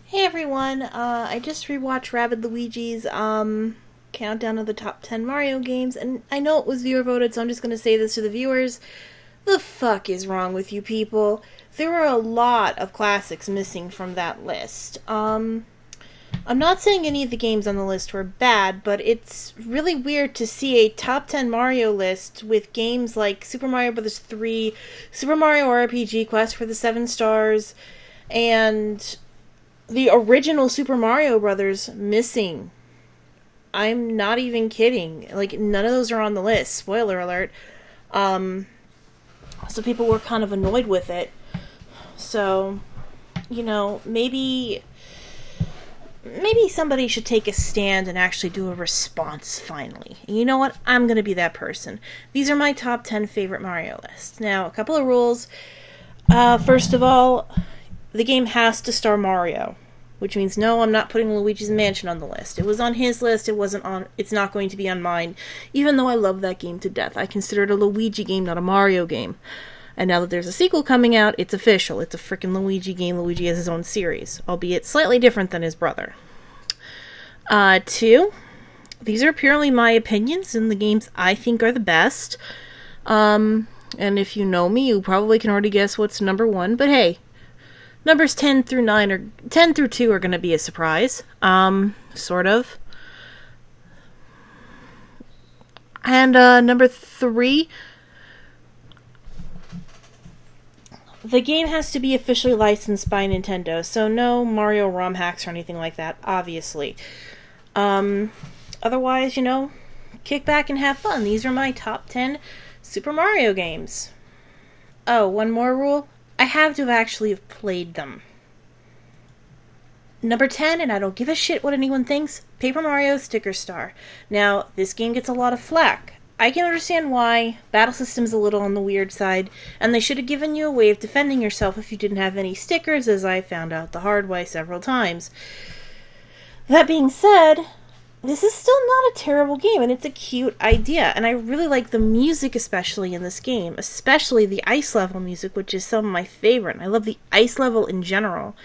Hey everyone, I just rewatched Rabid Luigi's countdown of the top 10 Mario games, and I know it was viewer voted, so I'm just gonna say this to the viewers. The fuck is wrong with you people? There were a lot of classics missing from that list. I'm not saying any of the games on the list were bad, but it's really weird to see a top 10 Mario list with games like Super Mario Bros. 3, Super Mario RPG Quest for the 7 Stars, and the original Super Mario Brothers missing. I'm not even kidding. Like, none of those are on the list. Spoiler alert. So people were kind of annoyed with it. So, maybe somebody should take a stand and actually do a response finally. And you know what? I'm going to be that person. These are my top 10 favorite Mario lists. Now, a couple of rules. First of all, the game has to star Mario, which means no, I'm not putting Luigi's Mansion on the list. It was on his list, it's not going to be on mine, even though I love that game to death. I consider it a Luigi game, not a Mario game. And now that there's a sequel coming out, it's official. It's a freaking Luigi game. Luigi has his own series, albeit slightly different than his brother. Two, these are purely my opinions and the games I think are the best. And if you know me, you probably can already guess what's number one, but hey, numbers 10 through 9 or 10 through 2 are going to be a surprise. Sort of. And number 3, the game has to be officially licensed by Nintendo, so no Mario ROM hacks or anything like that, obviously. Otherwise, kick back and have fun. These are my top 10 Super Mario games. Oh, one more rule. I have to actually have played them. Number 10, and I don't give a shit what anyone thinks, Paper Mario Sticker Star. Now, this game gets a lot of flack. I can understand why. Battle system's a little on the weird side, and they should have given you a way of defending yourself if you didn't have any stickers, as I found out the hard way several times. That being said, this is still not a terrible game, and it's a cute idea, and I really like the music especially in this game, especially the ice level music, which is some of my favorite. I love the ice level in general.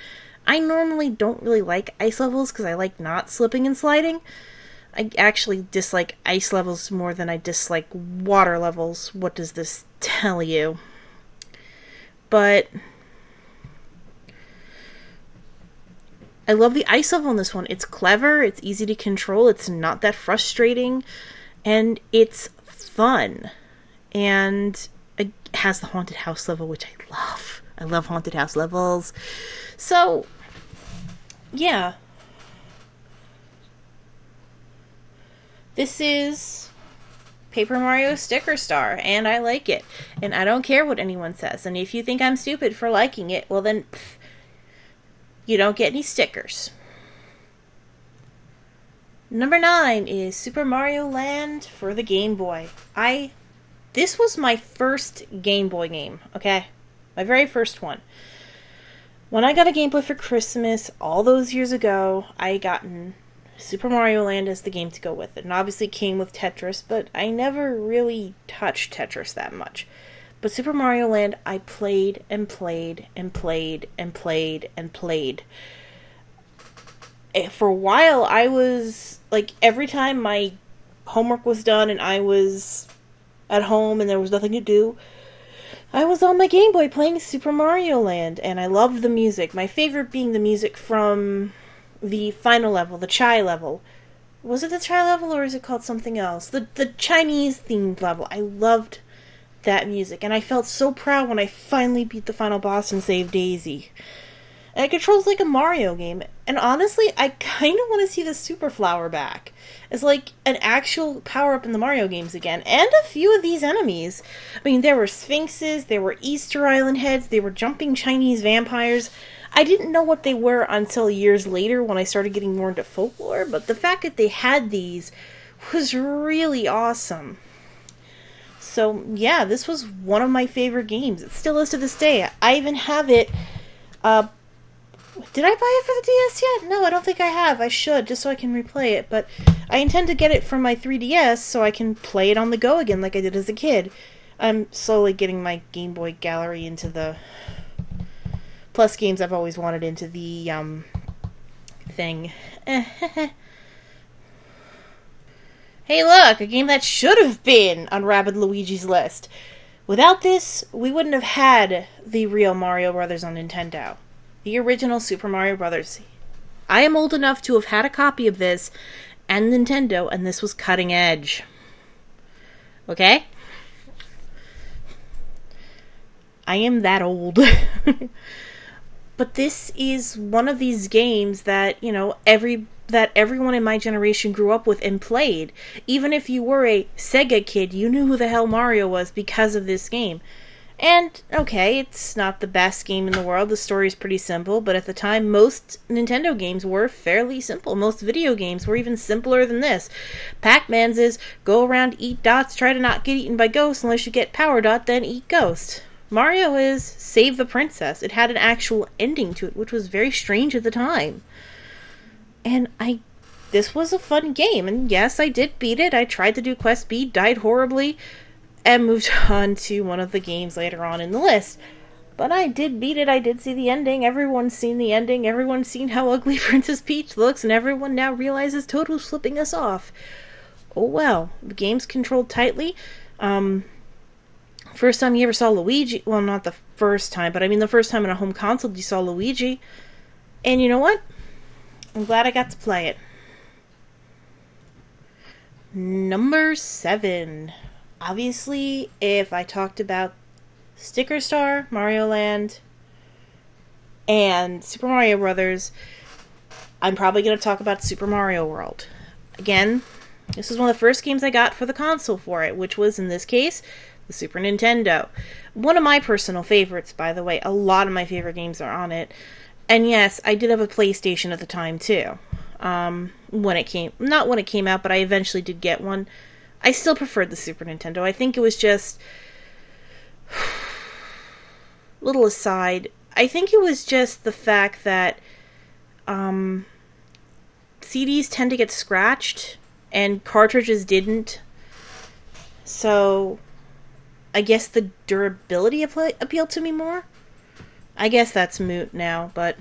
I normally don't really like ice levels because I like not slipping and sliding. I actually dislike ice levels more than I dislike water levels. What does this tell you? But I love the ice level in this one. It's clever, it's easy to control, it's not that frustrating, and it's fun. And it has the haunted house level, which I love. I love haunted house levels. So, yeah. This is Paper Mario Sticker Star, and I like it. And I don't care what anyone says. And if you think I'm stupid for liking it, well then, you don't get any stickers. Number 9 is Super Mario Land for the Game Boy. This was my first Game Boy game, okay? My very first one. When I got a Game Boy for Christmas, all those years ago, I gotten Super Mario Land as the game to go with it. And obviously it came with Tetris, but I never really touched Tetris that much. But Super Mario Land, I played and played and played and played and played. For a while, I was, like, every time my homework was done and I was at home and there was nothing to do, I was on my Game Boy playing Super Mario Land, and I loved the music. My favorite being the music from the final level, the Chai level. Was it the Chai level, or is it called something else? The Chinese-themed level. I loved that music, and I felt so proud when I finally beat the final boss and saved Daisy. And it controls like a Mario game, and honestly, I kind of want to see the Super Flower back as like an actual power-up in the Mario games again, and a few of these enemies. I mean, there were Sphinxes, there were Easter Island heads, there were jumping Chinese vampires. I didn't know what they were until years later when I started getting more into folklore, but the fact that they had these was really awesome. So, yeah, this was one of my favorite games. It still is to this day. I even have it, did I buy it for the DS yet? No, I don't think I have. I should, just so I can replay it, but I intend to get it for my 3DS so I can play it on the go again like I did as a kid. I'm slowly getting my Game Boy gallery into the Plus games I've always wanted into the thing. Hey look, a game that should have been on Rabbid Luigi's list. Without this, we wouldn't have had the real Mario Brothers on Nintendo. The original Super Mario Brothers. I am old enough to have had a copy of this and Nintendo, and this was cutting edge. Okay? I am that old. But this is one of these games that, everyone in my generation grew up with and played. Even if you were a Sega kid, you knew who the hell Mario was because of this game. And, okay, it's not the best game in the world. The story is pretty simple, but at the time, most Nintendo games were fairly simple. Most video games were even simpler than this. Pac-Man's is go around, eat dots, try to not get eaten by ghosts unless you get Power Dot, then eat ghost. Mario is save the princess. It had an actual ending to it, which was very strange at the time. And this was a fun game, and yes, I did beat it. I tried to do Quest B, died horribly, and moved on to one of the games later on in the list. But I did beat it. I did see the ending. Everyone's seen the ending. Everyone's seen how ugly Princess Peach looks, and everyone now realizes Toad's flipping us off. Oh well. The game's controlled tightly. First time you ever saw Luigi, well, not the first time, but I mean the first time on a home console you saw Luigi. And you know what? I'm glad I got to play it. Number 7. Obviously, if I talked about Sticker Star, Mario Land, and Super Mario Brothers, I'm probably going to talk about Super Mario World. Again, this was one of the first games I got for the console for it, which was, in this case, the Super Nintendo. One of my personal favorites, by the way. A lot of my favorite games are on it. And yes, I did have a PlayStation at the time, too. Not when it came out, but I eventually did get one. I still preferred the Super Nintendo. I think it was just... Little aside. I think it was just the fact that CDs tend to get scratched, and cartridges didn't. So... I guess the durability appealed to me more. I guess that's moot now, but...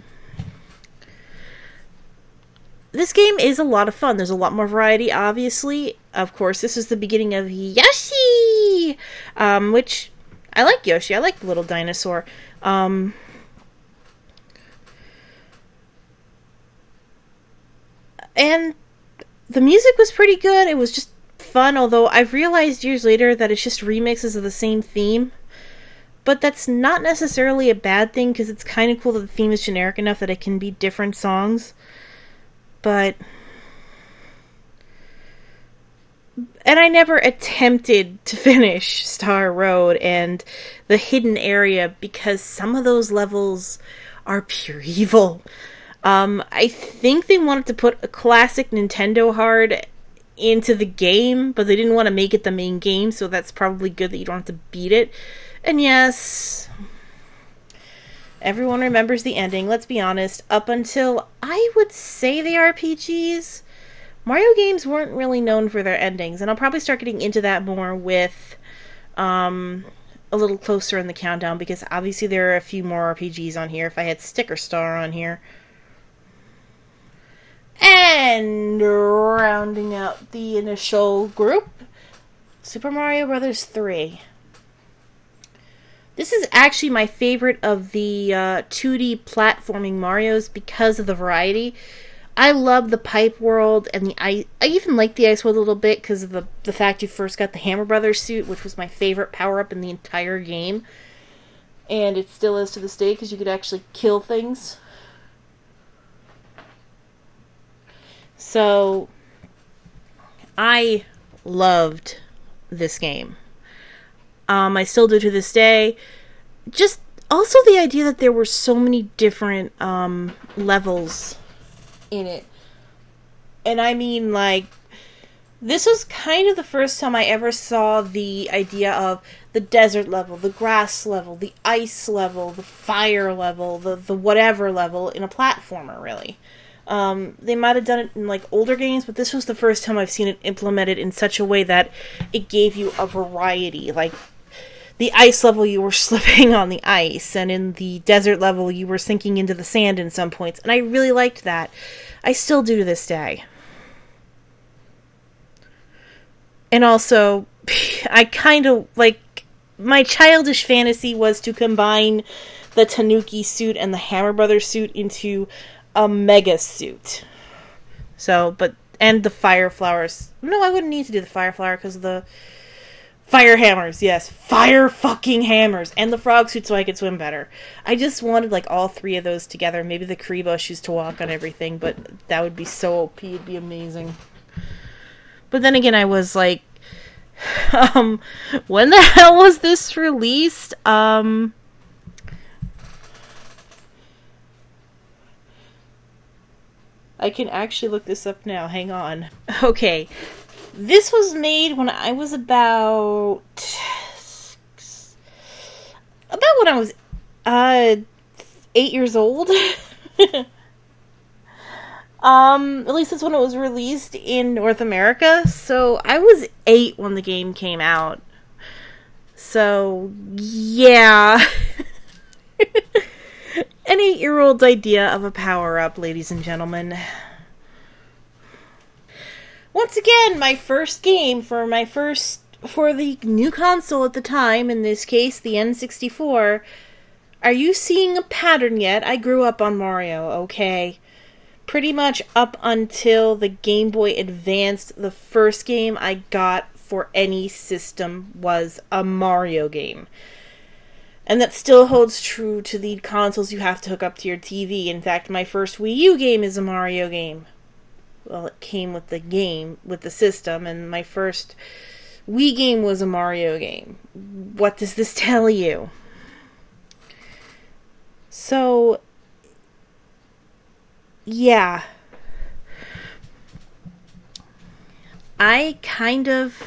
This game is a lot of fun. There's a lot more variety, obviously. Of course, this is the beginning of Yoshi! Which, I like Yoshi. I like the little dinosaur. And the music was pretty good. It was just fun, although I've realized years later that it's just remixes of the same theme. But that's not necessarily a bad thing, because it's kind of cool that the theme is generic enough that it can be different songs. But... And I never attempted to finish Star Road and the hidden area, because some of those levels are pure evil. I think they wanted to put a classic Nintendo hard into the game, but they didn't want to make it the main game, so that's probably good that you don't have to beat it. And yes, everyone remembers the ending. Let's be honest, up until, I would say, the RPGs, Mario games weren't really known for their endings, and I'll probably start getting into that more with a little closer in the countdown, because obviously there are a few more RPGs on here if I had Sticker Star on here. And rounding out the initial group, Super Mario Bros. 3. This is actually my favorite of the 2D platforming Marios because of the variety. I love the pipe world, and I even like the ice world a little bit because of the fact you first got the Hammer Brothers suit, which was my favorite power-up in the entire game. And it still is to this day, because you could actually kill things. So, I loved this game. I still do to this day. Just also the idea that there were so many different levels in it. And I mean, like, this was kind of the first time I ever saw the idea of the desert level, the grass level, the ice level, the fire level, the whatever level in a platformer, really. They might have done it in, like, older games, but this was the first time I've seen it implemented in such a way that it gave you a variety. Like, the ice level you were slipping on the ice, and in the desert level you were sinking into the sand in some points, and I really liked that. I still do to this day. And also, I kind of, like, my childish fantasy was to combine the Tanuki suit and the Hammer Brothers suit into a mega suit. So, and the fire flowers. No, I wouldn't need to do the fire flower because of the fire hammers. Yes, fire fucking hammers. And the frog suit so I could swim better. I just wanted, like, all three of those together. Maybe the Karibo shoes to walk on everything, but that would be so OP. It'd be amazing. But then again, I was like, when the hell was this released? I can actually look this up now. Hang on. Okay. This was made when I was about when I was 8 years old. At least that's when it was released in North America. So I was 8 when the game came out. So, yeah. An 8-year-old's idea of a power-up, ladies and gentlemen. Once again, my first game for the new console at the time, in this case, the N64. Are you seeing a pattern yet? I grew up on Mario, okay? Pretty much up until the Game Boy Advance, the first game I got for any system was a Mario game. And that still holds true to the consoles you have to hook up to your TV. In fact, my first Wii U game is a Mario game. Well, it came with the system, and my first Wii game was a Mario game. What does this tell you? So, yeah. I kind of,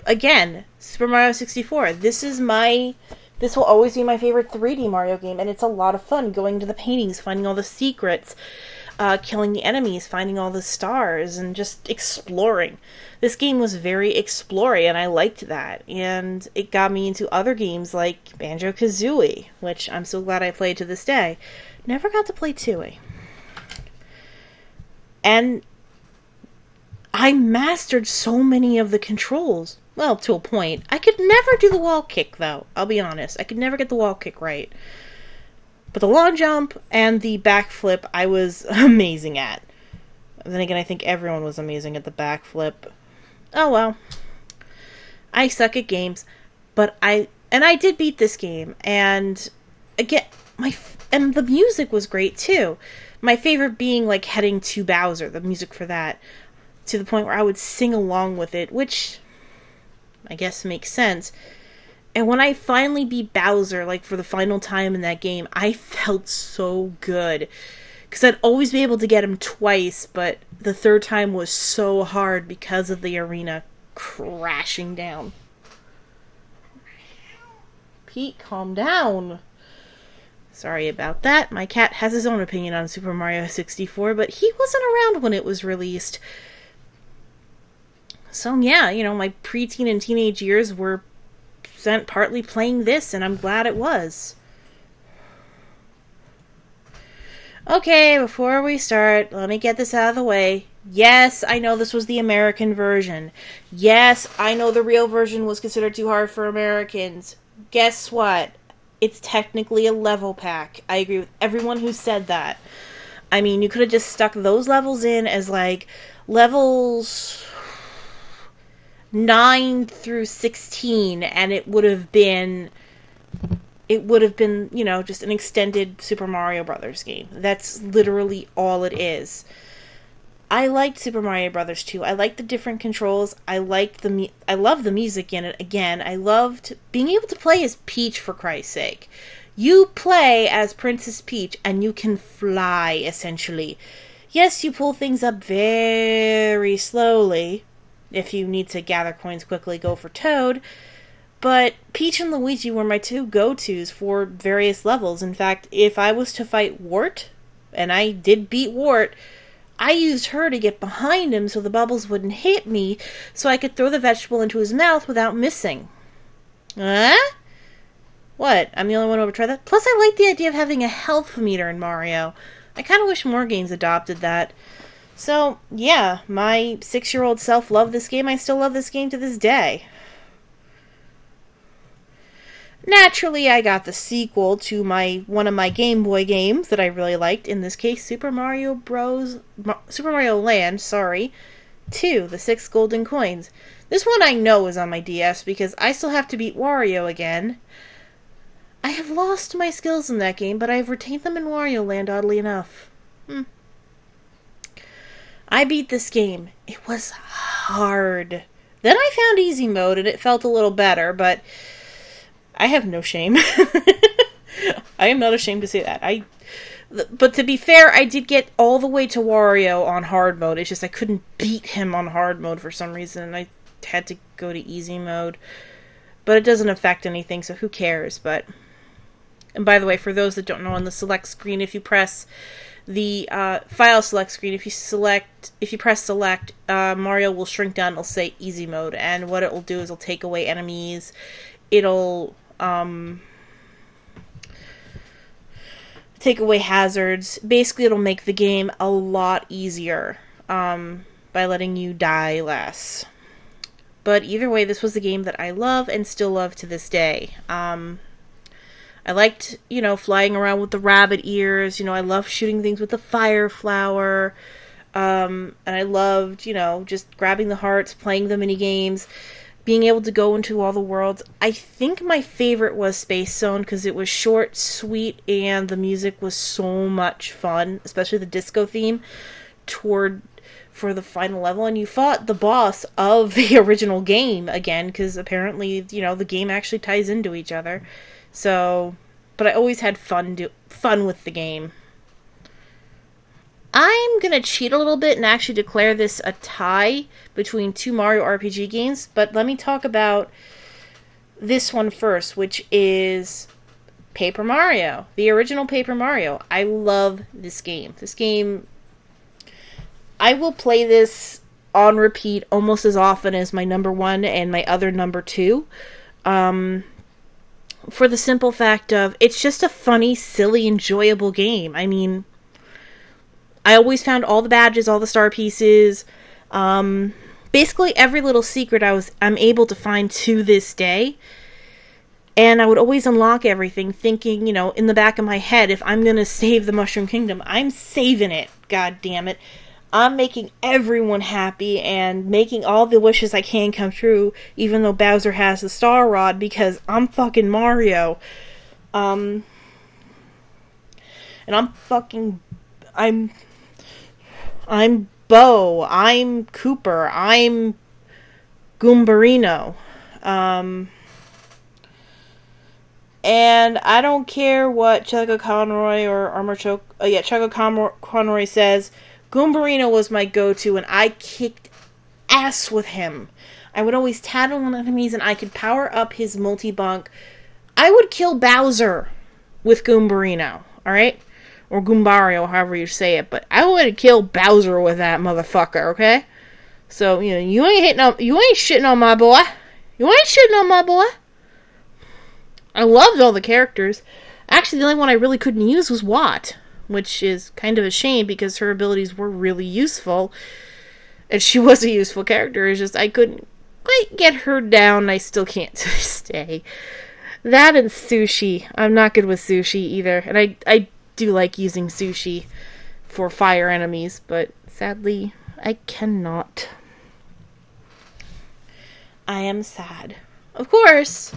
again, Super Mario 64. This will always be my favorite 3D Mario game, and it's a lot of fun going to the paintings, finding all the secrets, killing the enemies, finding all the stars, and just exploring. This game was very explory, and I liked that, and it got me into other games like Banjo-Kazooie, which I'm so glad I played to this day. Never got to play Tooie. And I mastered so many of the controls. Well, to a point. I could never do the wall kick, though. I'll be honest. I could never get the wall kick right. But the long jump and the backflip, I was amazing at. And then again, I think everyone was amazing at the backflip. Oh, well. I suck at games. But I did beat this game. And, again, and the music was great, too. My favorite being, like, heading to Bowser, the music for that. To the point where I would sing along with it, which I guess makes sense. And when I finally beat Bowser, like, for the final time in that game, I felt so good. Because I'd always be able to get him twice, but the third time was so hard because of the arena crashing down. Pete, calm down. Sorry about that. My cat has his own opinion on Super Mario 64, but he wasn't around when it was released. So yeah, my preteen and teenage years were spent partly playing this, and I'm glad it was. Okay, before we start, let me get this out of the way. Yes, I know this was the American version. Yes, I know the real version was considered too hard for Americans. Guess what? It's technically a level pack. I agree with everyone who said that. I mean, you could have just stuck those levels in as, like, levels 9 through 16, and it would have been, just an extended Super Mario Brothers game. That's literally all it is. I liked Super Mario Brothers 2. I liked the different controls. I loved the music in it. Again, I loved being able to play as Peach, for Christ's sake. You play as Princess Peach, and you can fly, essentially. Yes, you pull things up very slowly. If you need to gather coins quickly, go for Toad. But Peach and Luigi were my two go-tos for various levels. In fact, if I was to fight Wart, and I did beat Wart, I used her to get behind him so the bubbles wouldn't hit me, so I could throw the vegetable into his mouth without missing. Huh? What? I'm the only one who ever tried that? Plus, I like the idea of having a health meter in Mario. I kind of wish more games adopted that. So, yeah, my 6-year-old self loved this game. I still love this game to this day. Naturally, I got the sequel to one of my Game Boy games that I really liked. In this case, Super Mario Land, 2, the 6 golden coins. This one I know is on my DS because I still have to beat Wario again. I have lost my skills in that game, but I've retained them in Wario Land, oddly enough. I beat this game. It was hard. Then I found easy mode, and it felt a little better, but I have no shame. I am not ashamed to say that. But to be fair, I did get all the way to Wario on hard mode. It's just I couldn't beat him on hard mode for some reason, and I had to go to easy mode. But it doesn't affect anything, so who cares? And by the way, for those that don't know, on the select screen, if you press the file select screen, if you press select, Mario will shrink down. It'll say easy mode, and what it will do is it'll take away enemies. It'll take away hazards. Basically, it'll make the game a lot easier by letting you die less. But either way, this was the game that I love and still love to this day. I liked, flying around with the rabbit ears. I loved shooting things with the fire flower. And I loved, just grabbing the hearts, playing the mini games, being able to go into all the worlds. I think my favorite was Space Zone because it was short, sweet, and the music was so much fun, especially the disco theme for the final level. And you fought the boss of the original game again because apparently, the game actually ties into each other. So, but I always had fun with the game. I'm going to cheat a little bit and actually declare this a tie between 2 Mario RPG games, but let me talk about this one first, which is Paper Mario, the original Paper Mario. I love this game. I will play this on repeat almost as often as my number 1 and my other number 2. For the simple fact of, it's just a funny, silly, enjoyable game. I mean, I always found all the badges, all the star pieces, basically every little secret I'm able to find to this day. And I would always unlock everything thinking, in the back of my head, if I'm going to save the Mushroom Kingdom, I'm saving it. God damn it. I'm making everyone happy and making all the wishes I can come true, even though Bowser has the Star Rod, because I'm fucking Mario. And I'm Bo, I'm Cooper, I'm Goombarino. And I don't care what Choco Conroy or Choco Conroy says. Goombarino was my go-to, and I kicked ass with him. I would always tattle on enemies, and I could power up his multi-bunk. I would kill Bowser with Goombarino, alright? Or Goombario, however you say it, but I would kill Bowser with that motherfucker, okay? So, you ain't shitting on my boy. You ain't shitting on my boy. I loved all the characters. Actually, the only one I really couldn't use was Watt, which is kind of a shame because her abilities were really useful. And she was a useful character. It's just I couldn't quite get her down. I still can't to this day. That and Sushi. I'm not good with Sushi either. And I do like using Sushi for fire enemies, but sadly, I cannot. I am sad. Of course,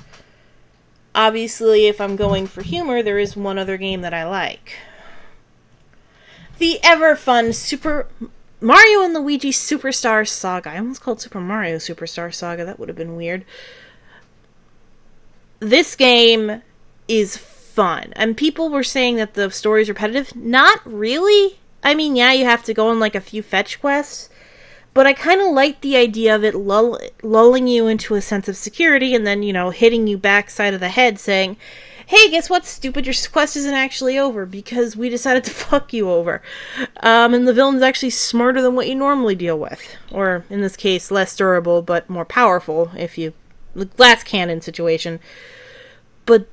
obviously, if I'm going for humor, there is one other game that I like. The ever-fun Super Mario and Luigi Superstar Saga. I almost called Super Mario Superstar Saga. That would have been weird. This game is fun. And people were saying that the story is repetitive. Not really. I mean, yeah, you have to go on like a few fetch quests. But I kind of like the idea of it lulling you into a sense of security and then, hitting you backside of the head saying, hey, guess what, stupid? Your quest isn't actually over because we decided to fuck you over. And the villain's actually smarter than what you normally deal with. Or, in this case, less durable, but more powerful, if you... the glass cannon situation. But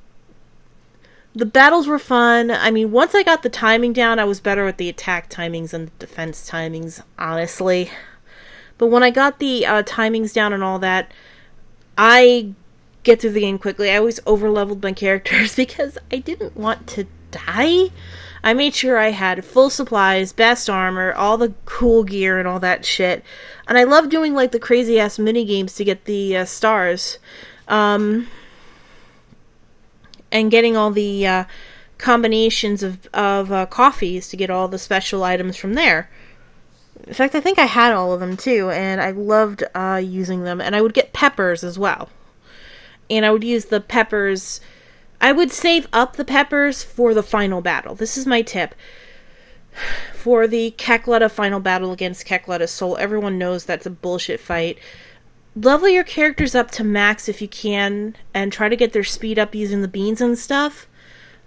the battles were fun. I mean, once I got the timing down, I was better with the attack timings and the defense timings, honestly. But when I got the timings down and all that, I get through the game quickly. I always over-leveled my characters because I didn't want to die. I made sure I had full supplies, best armor, all the cool gear and all that shit. And I love doing, like, the crazy-ass mini-games to get the stars. And getting all the combinations of coffees to get all the special items from there. In fact, I think I had all of them, too, and I loved using them. And I would get peppers as well. And I would use the peppers... I would save up the peppers for the final battle. This is my tip. For the Kecletta final battle against Kecletta's Soul, everyone knows that's a bullshit fight. Level your characters up to max if you can, and try to get their speed up using the beans and stuff.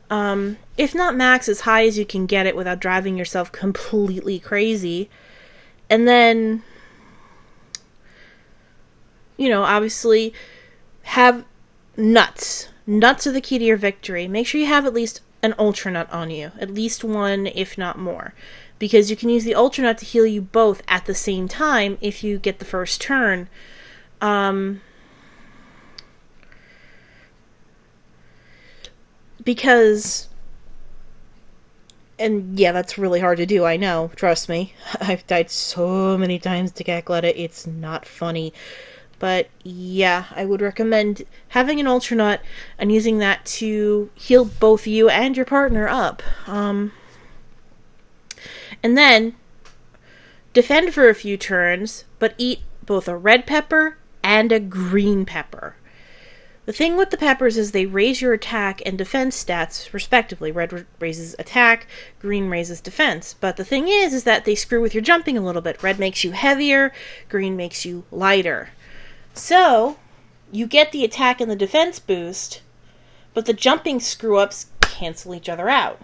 If not max, as high as you can get it without driving yourself completely crazy. And then, you know, obviously have nuts. Nuts are the key to your victory. Make sure you have at least an Ultra Nut on you. At least one, if not more. Because you can use the Ultra Nut to heal you both at the same time if you get the first turn. Because... and yeah, that's really hard to do, I know. Trust me. I've died so many times to Kecletta, it's not funny. But yeah, I would recommend having an Ultra Nut and using that to heal both you and your partner up. And then defend for a few turns, but eat both a red pepper and a green pepper. The thing with the peppers is they raise your attack and defense stats, respectively. Red raises attack, green raises defense. But the thing is that they screw with your jumping a little bit. Red makes you heavier, green makes you lighter. So, you get the attack and the defense boost, but the jumping screw-ups cancel each other out.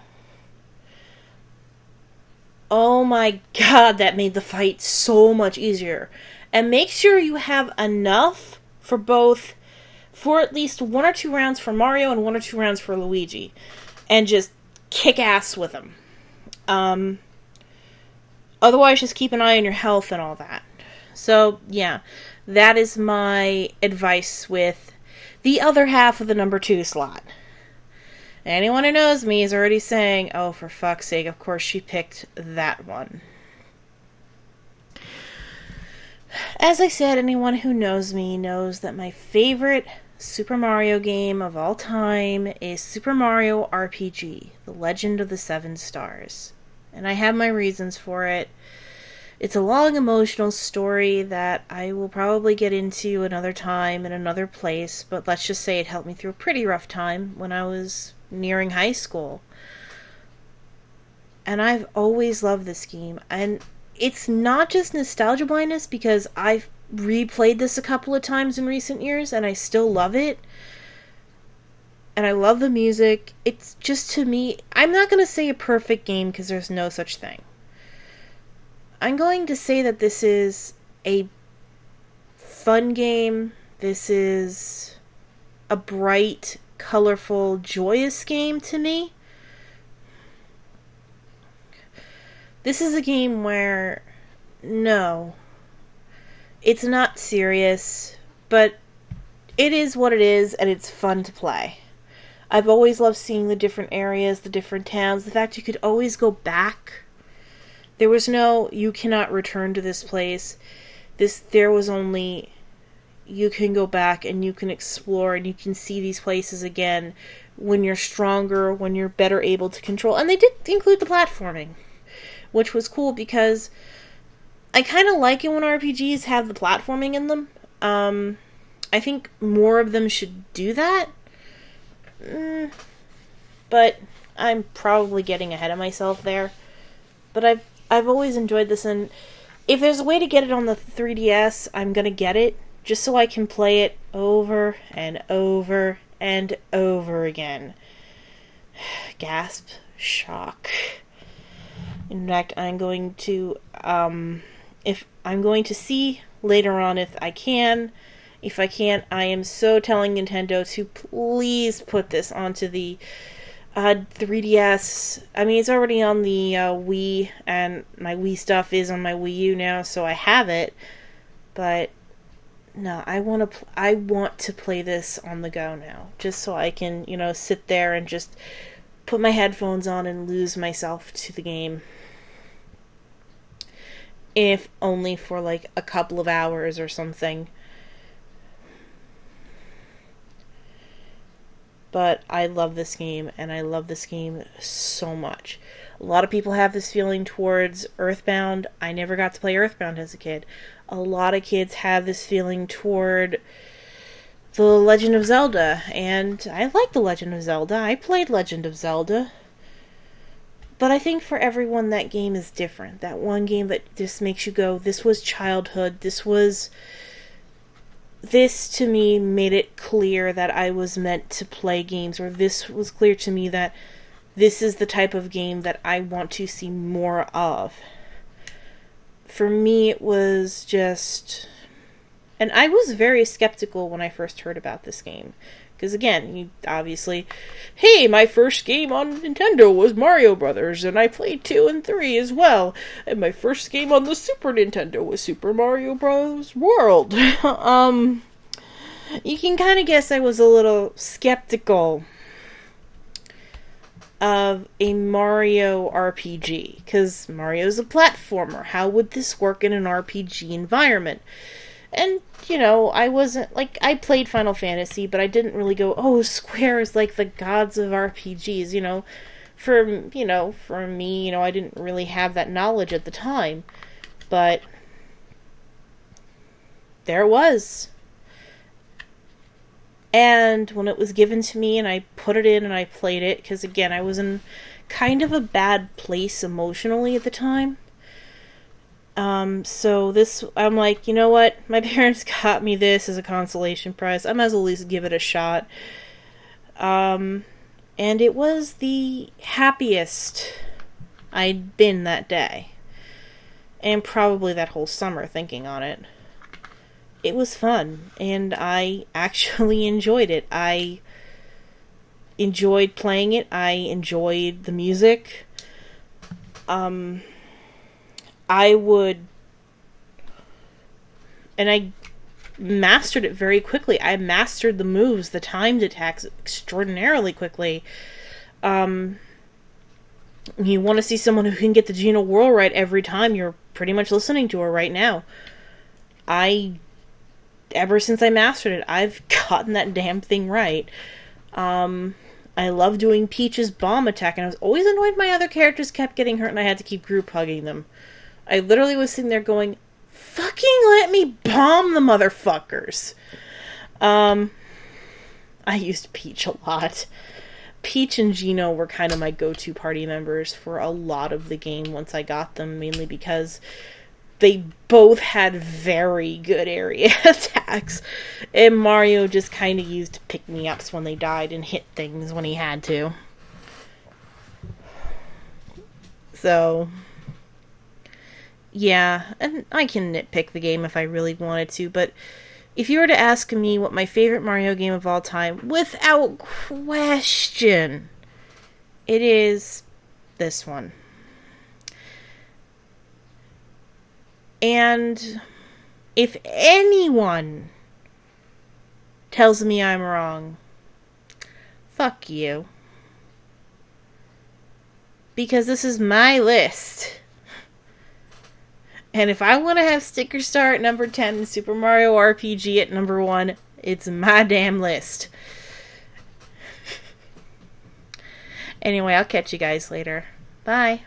Oh my god, that made the fight so much easier. And make sure you have enough for both... for at least 1 or 2 rounds for Mario and 1 or 2 rounds for Luigi. And just kick ass with them. Otherwise, just keep an eye on your health and all that. So, yeah. That is my advice with the other half of the number 2 slot. Anyone who knows me is already saying, oh, for fuck's sake, of course she picked that one. As I said, anyone who knows me knows that my favorite Super Mario game of all time is Super Mario RPG, The Legend of the Seven Stars. And I have my reasons for it. It's a long, emotional story that I will probably get into another time in another place, but let's just say it helped me through a pretty rough time when I was nearing high school. And I've always loved this game. And it's not just nostalgia blindness, because I've replayed this a couple of times in recent years, and I still love it. And I love the music. It's just, to me, I'm not going to say a perfect game, because there's no such thing. I'm going to say that this is a fun game. This is a bright, colorful, joyous game to me. This is a game where, no, it's not serious, but it is what it is, and it's fun to play. I've always loved seeing the different areas, the different towns, the fact you could always go back. There was no, you cannot return to this place. There was only, you can go back and you can explore and you can see these places again when you're stronger, when you're better able to control. And they did include the platforming, which was cool because I kind of like it when RPGs have the platforming in them. I think more of them should do that. But I'm probably getting ahead of myself there. But I've always enjoyed this, and if there's a way to get it on the 3DS, I'm gonna get it, just so I can play it over and over and over again. Gasp. Shock. In fact, I'm going to, if I'm going to see later on if I can. If I can't, I am so telling Nintendo to please put this onto the 3DS. I mean, it's already on the Wii, and my Wii stuff is on my Wii U now, so I have it. But no, I want to play this on the go now, just so I can, sit there and just put my headphones on and lose myself to the game. If only for like a couple of hours or something. But I love this game, and I love this game so much. A lot of people have this feeling towards Earthbound. I never got to play Earthbound as a kid. A lot of kids have this feeling toward The Legend of Zelda, and I like The Legend of Zelda. I played Legend of Zelda. But I think for everyone that game is different. That one game that just makes you go, this was childhood, this to me made it clear that I was meant to play games, or this was clear to me that this is the type of game that I want to see more of. For me, it was just... And I was very skeptical when I first heard about this game. Because again, you obviously... Hey, my first game on Nintendo was Mario Brothers, and I played 2 and 3 as well. And my first game on the Super Nintendo was Super Mario Bros. World. You can kind of guess I was a little skeptical of a Mario RPG. Because Mario's a platformer. How would this work in an RPG environment? And, I wasn't, I played Final Fantasy, but I didn't really go, oh, Square is like the gods of RPGs, For me, I didn't really have that knowledge at the time. But there it was. And when it was given to me and I put it in and I played it, because again, I was in kind of a bad place emotionally at the time. So I'm like, you know what? My parents got me this as a consolation prize. I might as well at least give it a shot. And it was the happiest I'd been that day. And probably that whole summer thinking on it. It was fun, and I actually enjoyed it. I enjoyed playing it. I enjoyed the music. I mastered it very quickly. I mastered the moves, the timed attacks extraordinarily quickly. You want to see someone who can get the Gina Whirl right every time, you're pretty much listening to her right now. Ever since I mastered it, I've gotten that damn thing right. I love doing Peach's bomb attack, and I was always annoyed my other characters kept getting hurt and I had to keep group hugging them. I literally was sitting there going, fucking let me bomb the motherfuckers. I used Peach a lot. Peach and Gino were kind of my go-to party members for a lot of the game once I got them, mainly because they both had very good area attacks. And Mario just kind of used pick-me-ups when they died and hit things when he had to. So, yeah, and I can nitpick the game if I really wanted to, but if you were to ask me what my favorite Mario game of all time, without question, it is this one. And if anyone tells me I'm wrong, fuck you. Because this is my list. And if I want to have Sticker Star at number 10 and Super Mario RPG at number 1, it's my damn list. Anyway, I'll catch you guys later. Bye.